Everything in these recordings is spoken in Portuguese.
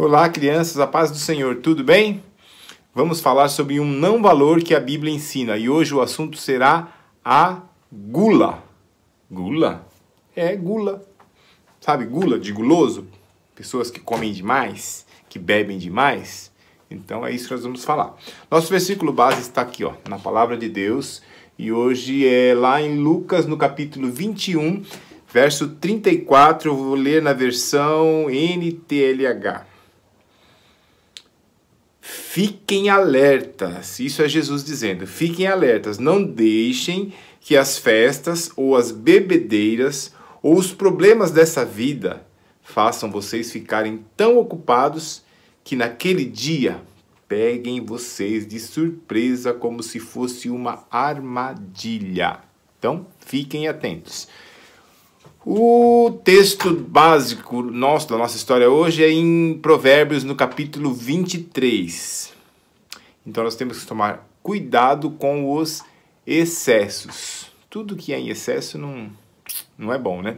Olá, crianças, a paz do Senhor, tudo bem? Vamos falar sobre um não valor que a Bíblia ensina e hoje o assunto será a gula. Gula? É gula. Sabe, gula de guloso? Pessoas que comem demais, que bebem demais. Então é isso que nós vamos falar. Nosso versículo base está aqui, ó, na palavra de Deus. E hoje é lá em Lucas, no capítulo 21, verso 34. Eu vou ler na versão NTLH. Fiquem alertas, isso é Jesus dizendo, fiquem alertas, não deixem que as festas ou as bebedeiras ou os problemas dessa vida façam vocês ficarem tão ocupados que naquele dia peguem vocês de surpresa como se fosse uma armadilha. Então, fiquem atentos. O texto básico da nossa história hoje é em Provérbios, no capítulo 23. Então, nós temos que tomar cuidado com os excessos. Tudo que é em excesso não é bom, né?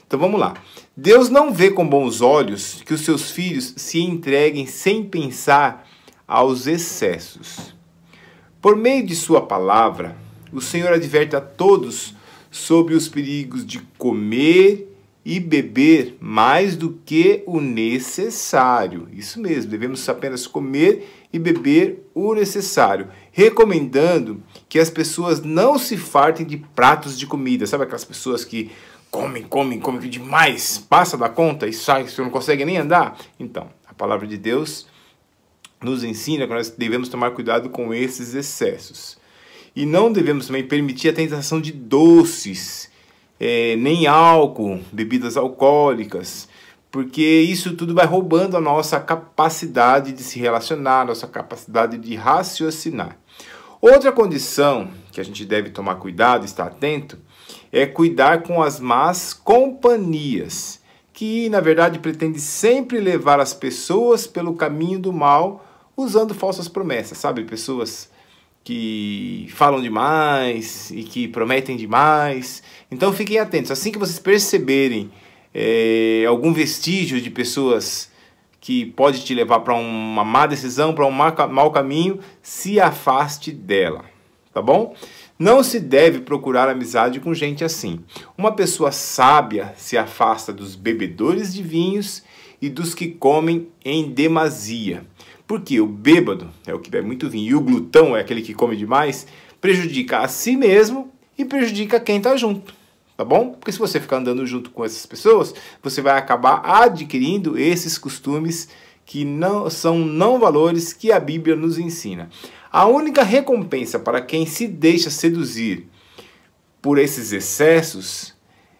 Então, vamos lá. Deus não vê com bons olhos que os seus filhos se entreguem sem pensar aos excessos. Por meio de sua palavra, o Senhor adverte a todos sobre os perigos de comer e beber mais do que o necessário. Isso mesmo, devemos apenas comer e beber o necessário, recomendando que as pessoas não se fartem de pratos de comida. Sabe aquelas pessoas que comem demais, passa da conta e sai, você não consegue nem andar? Então, a palavra de Deus nos ensina que nós devemos tomar cuidado com esses excessos. E não devemos também permitir a tentação de doces, nem álcool, bebidas alcoólicas, porque isso tudo vai roubando a nossa capacidade de se relacionar, a nossa capacidade de raciocinar. Outra condição que a gente deve tomar cuidado, estar atento, é cuidar com as más companhias, que na verdade pretende sempre levar as pessoas pelo caminho do mal, usando falsas promessas, sabe? Pessoas que falam demais e que prometem demais. Então fiquem atentos. Assim que vocês perceberem algum vestígio de pessoas que pode te levar para uma má decisão, para um mau caminho, se afaste dela, tá bom? Não se deve procurar amizade com gente assim. Uma pessoa sábia se afasta dos bebedores de vinhos e dos que comem em demasia. Porque o bêbado é o que bebe muito vinho e o glutão é aquele que come demais, prejudica a si mesmo e prejudica quem está junto, tá bom? Porque se você ficar andando junto com essas pessoas, você vai acabar adquirindo esses costumes que não são valores que a Bíblia nos ensina. A única recompensa para quem se deixa seduzir por esses excessos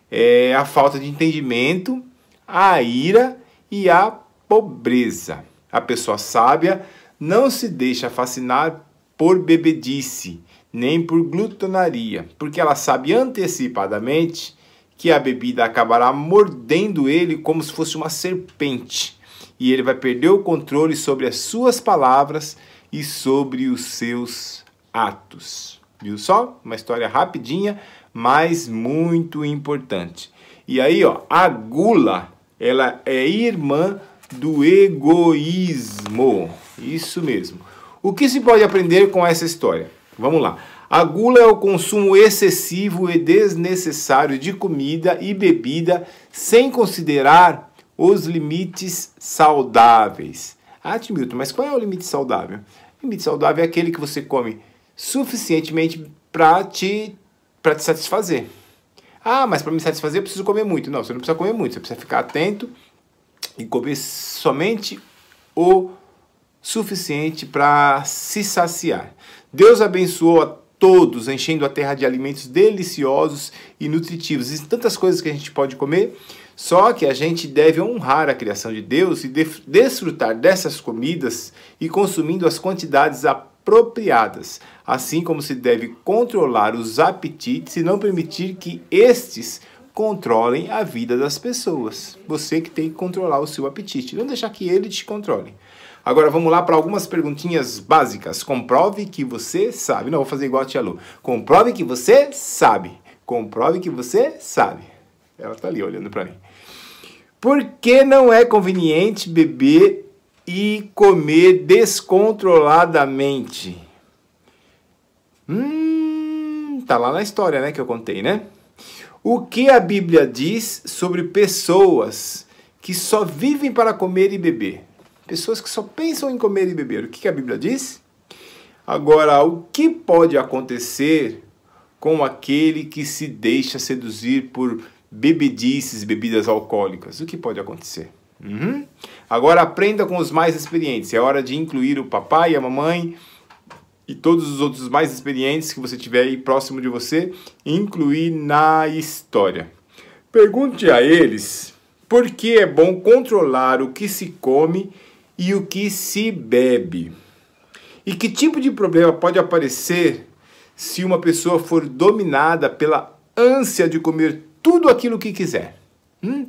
é a falta de entendimento, a ira e a pobreza. A pessoa sábia não se deixa fascinar por bebedice, nem por glutonaria, porque ela sabe antecipadamente que a bebida acabará mordendo ele como se fosse uma serpente, e ele vai perder o controle sobre as suas palavras e sobre os seus atos. Viu só? Uma história rapidinha, mas muito importante. E aí, ó, a gula, ela é irmã do egoísmo. Isso mesmo. O que se pode aprender com essa história? Vamos lá. A gula é o consumo excessivo e desnecessário de comida e bebida sem considerar os limites saudáveis. Ah, Timilton, mas qual é o limite saudável? O limite saudável é aquele que você come suficientemente para te satisfazer. Ah, mas para me satisfazer eu preciso comer muito. Não, você não precisa comer muito, você precisa ficar atento e comer somente o suficiente para se saciar. Deus abençoou a todos, enchendo a terra de alimentos deliciosos e nutritivos. Existem tantas coisas que a gente pode comer, só que a gente deve honrar a criação de Deus e desfrutar dessas comidas e consumindo as quantidades apropriadas, assim como se deve controlar os apetites e não permitir que estes controlem a vida das pessoas. Você que tem que controlar o seu apetite, não deixar que ele te controle. Agora vamos lá para algumas perguntinhas básicas. Comprove que você sabe. Não, vou fazer igual a tia Lu. Comprove que você sabe. Comprove que você sabe. Ela está ali olhando para mim. Por que não é conveniente beber e comer descontroladamente. Tá lá na história, né, que eu contei, né? O que a Bíblia diz sobre pessoas que só vivem para comer e beber? Pessoas que só pensam em comer e beber. O que a Bíblia diz? Agora, o que pode acontecer com aquele que se deixa seduzir por bebedices, bebidas alcoólicas? O que pode acontecer? Agora aprenda com os mais experientes. É hora de incluir o papai e a mamãe e todos os outros mais experientes que você tiver aí próximo de você, incluir na história. Pergunte a eles por que é bom controlar o que se come e o que se bebe. E que tipo de problema pode aparecer se uma pessoa for dominada pela ânsia de comer tudo aquilo que quiser?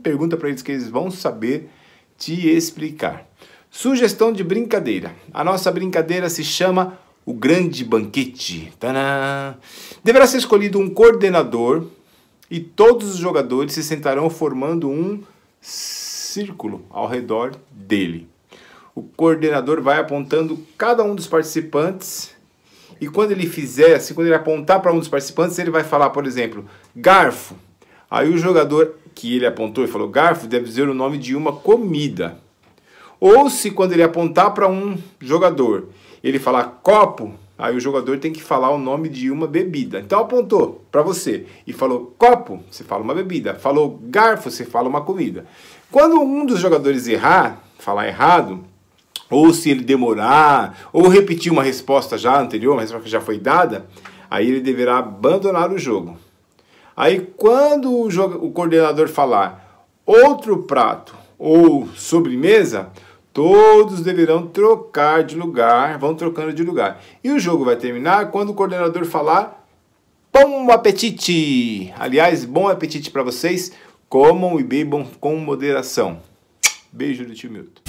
Pergunta para eles que eles vão saber te explicar. Sugestão de brincadeira. A nossa brincadeira se chama O Grande Banquete. Tadã! Deverá ser escolhido um coordenador e todos os jogadores se sentarão formando um círculo ao redor dele. O coordenador vai apontando cada um dos participantes e quando ele fizer, assim, quando ele apontar para um dos participantes, ele vai falar, por exemplo, garfo. Aí o jogador que ele apontou e falou garfo deve dizer o nome de uma comida. Ou se quando ele apontar para um jogador, ele falar copo, aí o jogador tem que falar o nome de uma bebida. Então apontou para você e falou copo, você fala uma bebida. Falou garfo, você fala uma comida. Quando um dos jogadores errar, falar errado, ou se ele demorar, ou repetir uma resposta já anterior, uma resposta que já foi dada, aí ele deverá abandonar o jogo. Aí quando o coordenador falar outro prato ou sobremesa, todos deverão trocar de lugar, vão trocando de lugar. E o jogo vai terminar quando o coordenador falar bom apetite. Aliás, bom apetite para vocês, comam e bebam com moderação. Beijo do tio Milton.